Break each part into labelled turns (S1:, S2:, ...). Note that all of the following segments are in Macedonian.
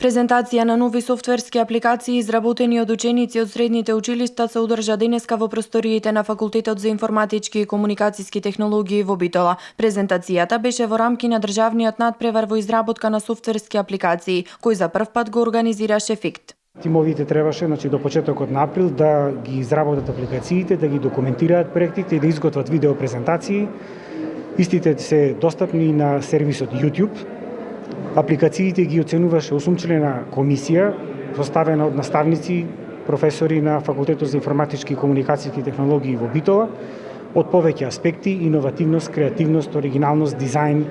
S1: Презентација на нови софтверски апликации изработени од ученици од средните училишта се одржа денеска во просториите на Факултетот за информатички и комуникациски технологии во Битола. Презентацијата беше во рамки на државниот надпревар во изработка на софтверски апликации, кој за прв пат го организираше ФИКТ.
S2: Тимовите требаше до почетокот на април да ги изработат апликациите, да ги документираат проектите и да изготват видео презентации. Истите се достапни на сервисот YouTube. Апликациите ги оценуваше 8-члена комисија, составена од наставници, професори на Факултетот за информатички и комуникациски технологии во Битола, од повеќе аспекти: иновативност, креативност, оригиналност, дизајн,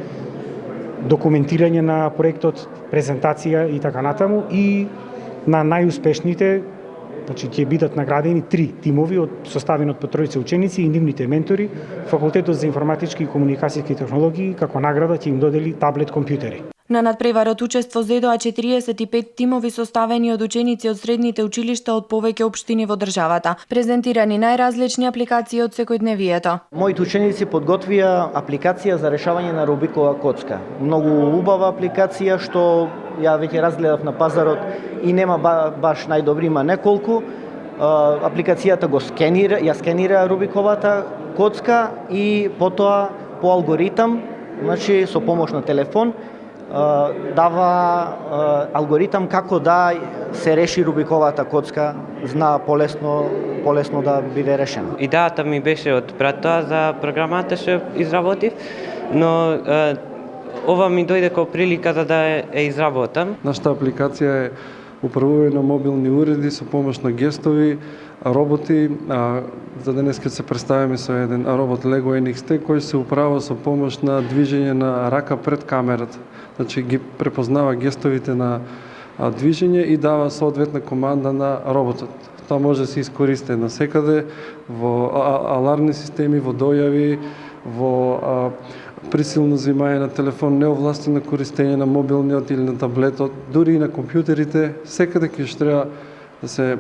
S2: документирање на проектот, презентација и така натаму. И на најуспешните, ќе бидат наградени 3 тимови составени од по тројца ученици и нивните ментори. Факултетот за информатички и комуникациски технологии како награда ќе им додели таблет компјутери.
S1: На надпреварот учество зедоа 45 тимови составени од ученици од средните училишта од повеќе општини во државата. Презентирани најразлични апликации од секојдневието.
S3: Моите ученици подготвија апликација за решавање на Рубикова коцка. Многу убава апликација што ја веќе разгледав на пазарот и нема баш најдобри, има неколку. Апликацијата ја скенира Рубиковата коцка и потоа по алгоритам, значи со помош на телефон, дава алгоритам како да се реши Рубиковата коцка, зна полесно да биде решено.
S4: Идејата ми беше од пред тоа за програмата што изработив, но ова ми дојде како прилика за да ја изработам.
S5: Нашата апликација е управување на мобилни уреди со помош на гестови, роботи. За денеска се представиме со еден робот Lego NXT кој се управува со помош на движење на рака пред камерата. Значи ги препознава гестовите на движење и дава соодветна команда на роботот. Тоа може да се искористи насекаде, во алармни системи, во дојави, во присилно земање на телефон, неовластено користење на мобилниот или на таблетот, дури и на компјутерите, секаде ќе што треба да се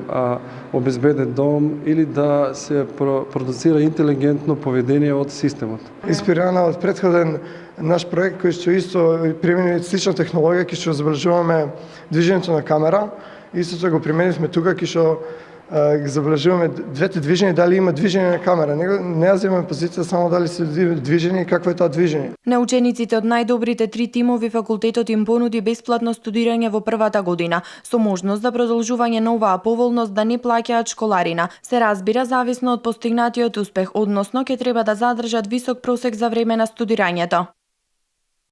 S5: обезбеди дом или да се продуцира интелигентно поведение од системот.
S6: Инспирирана од претходен наш проект кој што исто применува слична технологија, ќе што забележуваме движењето на камера, истото го применивме тука, ќе што ги забележуваме двете движења, дали има движење на камера. Не ја земаме позиција само дали се движење и какво е тоа движење.
S1: На учениците од најдобрите 3 тимови факултетот им понуди бесплатно студирање во првата година, со можност за продолжување на оваа поволност да не плаќаат школарина. Се разбира зависно од постигнатиот успех, односно ќе треба да задржат висок просек за време на студирањето.